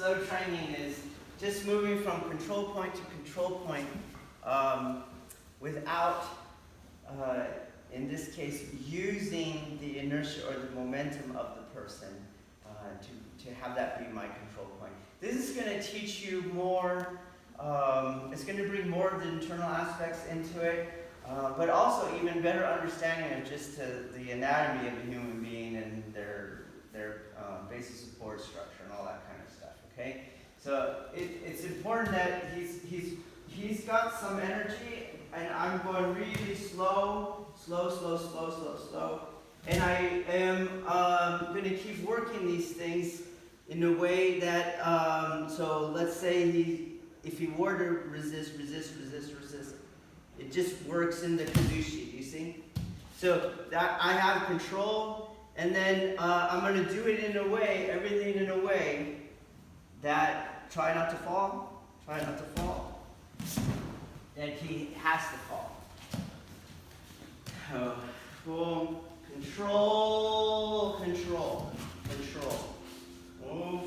slow training is just moving from control point to control point without, in this case, using the inertia or the momentum of the person to have that be my control point. This is going to teach you more, it's going to bring more of the internal aspects into it, but also even better understanding of just the anatomy of a human being and their basic support structure and all that kind of stuff, okay? So it's important that he's got some energy, and I'm going really slow. And I am going to keep working these things in a way that, so let's say if he were to resist, it just works in the Kuzushi, you see? So that I have control, and then I'm going to do it in a way, everything in a way that try not to fall, that he has to fall. Boom, control. Move.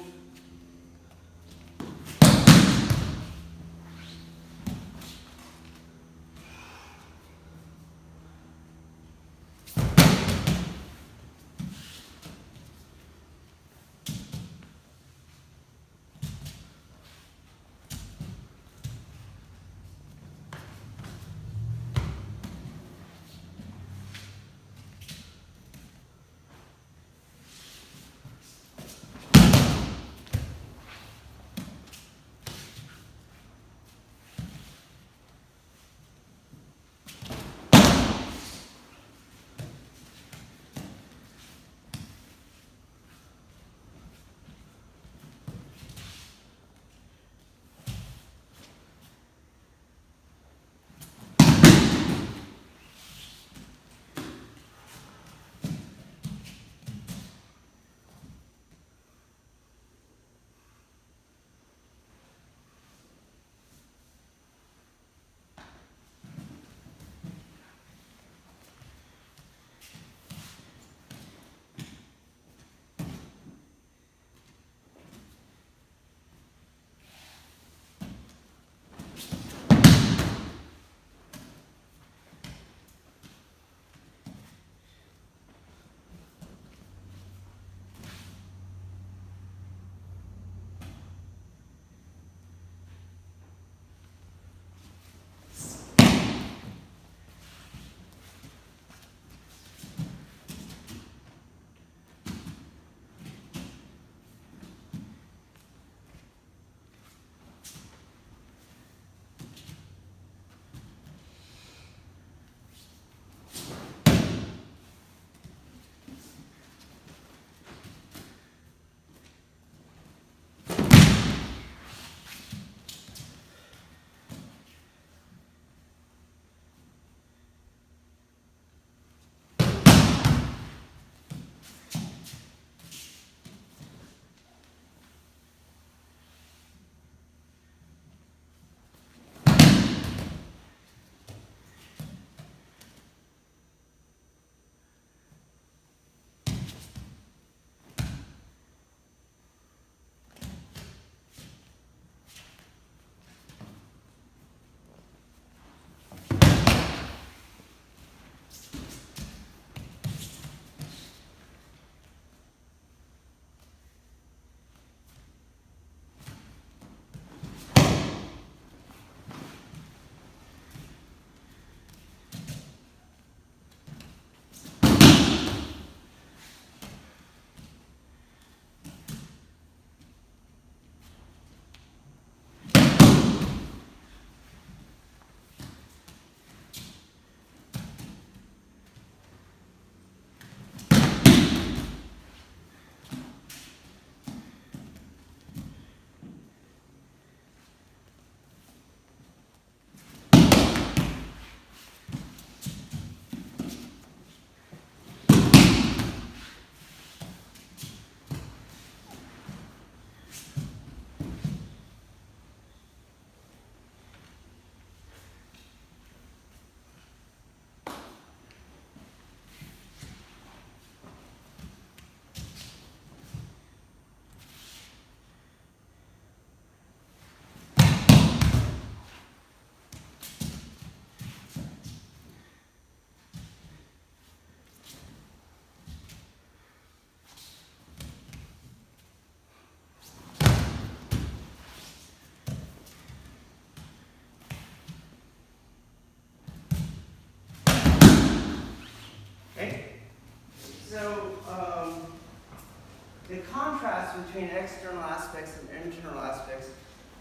between external aspects and internal aspects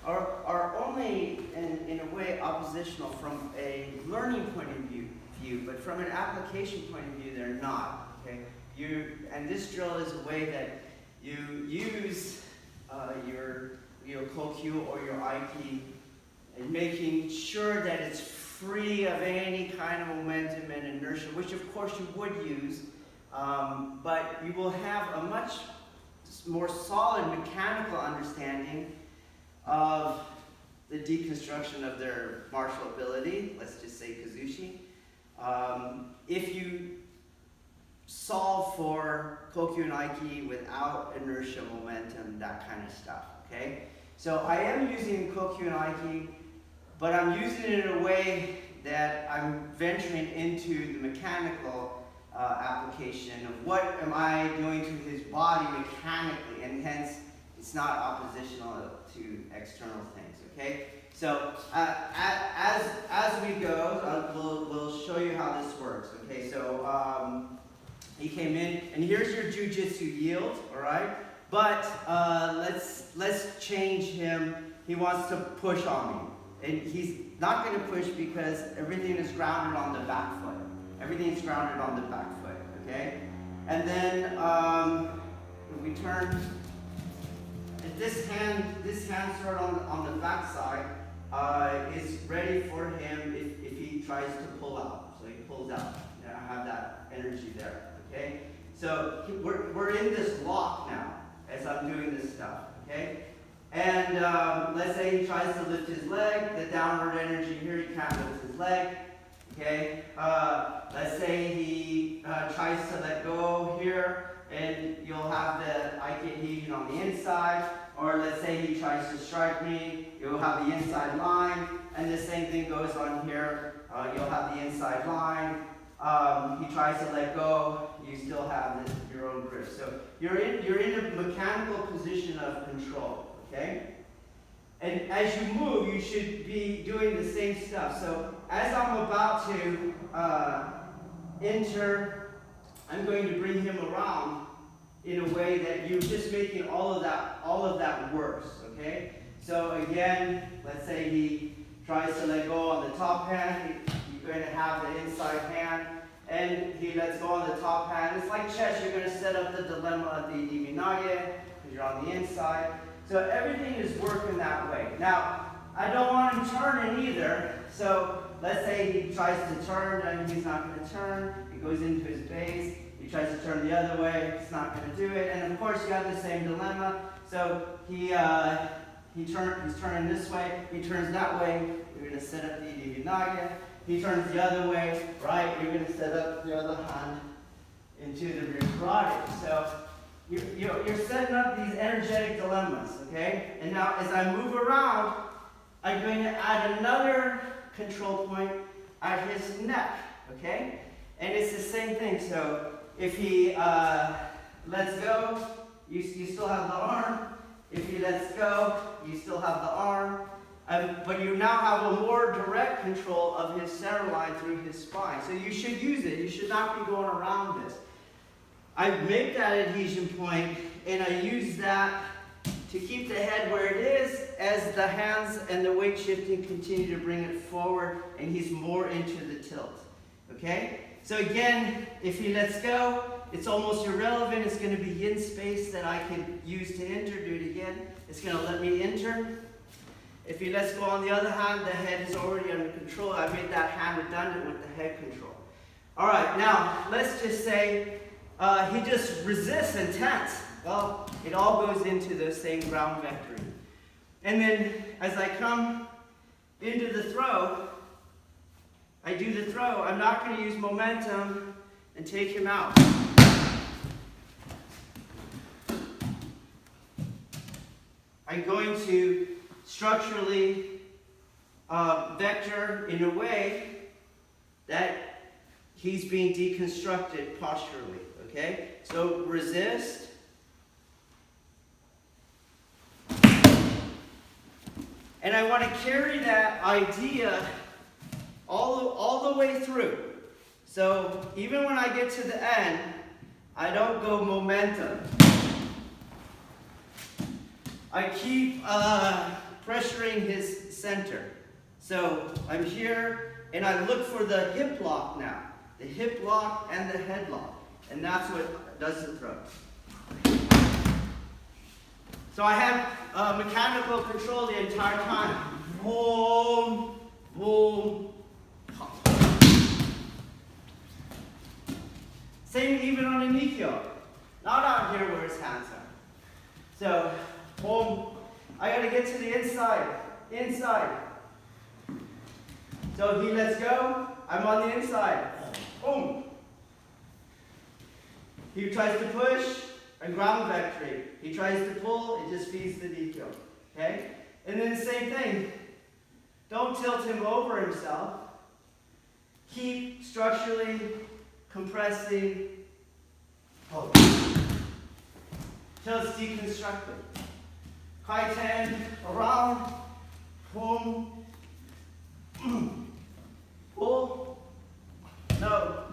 are only in a way oppositional from a learning point of view, but from an application point of view, they're not. Okay, and this drill is a way that you use your kokyu or your aiki, and making sure that it's free of any kind of momentum and inertia, which of course you would use, but you will have a much more solid mechanical understanding of the deconstruction of their martial ability, let's just say Kuzushi. If you solve for kokyu and aiki without inertia, momentum, that kind of stuff, okay? So I am using kokyu and aiki, but I'm using it in a way that I'm venturing into the mechanical application of what am I doing to his body mechanically, and hence it's not oppositional to external things, okay? So as we go, we'll show you how this works, okay? So he came in, and here's your Jiu-jitsu yield, all right? But let's change him. He wants to push on me. And he's not going to push because everything is grounded on the back foot. Everything's grounded on the back foot, okay? And then if we turn, this hand sort of on the back side is ready for him if he tries to pull out. So he pulls out. And I have that energy there, okay? So we're in this lock now as I'm doing this stuff, okay? And let's say he tries to lift his leg, the downward energy here, he can't lift his leg, okay? Let's say he tries to let go here, and you'll have the aiki adhesion on the inside. Or let's say he tries to strike me, you'll have the inside line, and the same thing goes on here. You'll have the inside line. He tries to let go, you still have your own grip. So you're in a mechanical position of control. Okay? And as you move, you should be doing the same stuff. So as I'm about to enter, I'm going to bring him around in a way that you're just making all of that worse. Okay? So again, let's say he tries to let go on the top hand. You're going to have the inside hand. And he lets go on the top hand. It's like chess. You're going to set up the dilemma of the idiminage because you're on the inside. So everything is working that way. Now, I don't want him turning either. So let's say he tries to turn and he's not going to turn. He goes into his base. He tries to turn the other way. He's not going to do it. And of course, you have the same dilemma. So he's turning this way. He turns that way. You're going to set up the idiminage. He turns the other way, right? You're going to set up the other hand into the rear karate. So you're setting up these energetic dilemmas, okay? And now as I move around, I'm going to add another control point at his neck, okay? And it's the same thing. So if he lets go, you still have the arm. If he lets go, you still have the arm. But you now have a more direct control of his center line through his spine. So you should use it. You should not be going around this. I make that adhesion point, and I use that to keep the head where it is as the hands and the weight shifting continue to bring it forward, and he's more into the tilt. Okay? So again, if he lets go, it's almost irrelevant. It's going to be yin space that I can use to enter. Do it again. It's going to let me enter. If he lets go on the other hand, the head is already under control. I made that hand redundant with the head control. All right, now let's just say he just resists and tense. Well, it all goes into the same ground vectoring. And then as I come into the throw, I do the throw. I'm not going to use momentum and take him out. I'm going to structurally vector in a way that he's being deconstructed posturally, okay? So resist. And I want to carry that idea all the way through. So even when I get to the end, I don't go momentum. I keep pressuring his center. So I'm here, and I look for the hip lock now. The hip lock and the head lock. And that's what does the throw. So I have mechanical control the entire time. Boom, boom, pop. Same even on a Nikyo. Not out here where his hands are. So, boom. I gotta get to the inside. Inside. So he lets go. I'm on the inside. Boom. He tries to push and ground vectory. He tries to pull, it just feeds the Nikyo. Okay? And then the same thing. Don't tilt him over himself. Keep structurally compressing. Pull. Till it's deconstructed. Kaiten, around, boom, pull, no,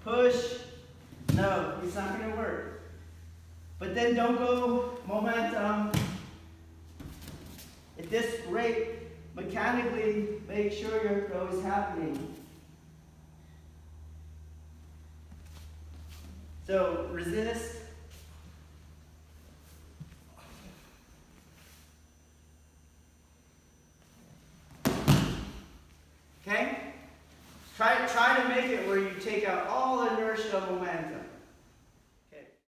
push, no, it's not going to work. But then don't go momentum. At this rate, mechanically make sure your throw is happening. So resist. Okay? Try to make it where you take out all inertia momentum.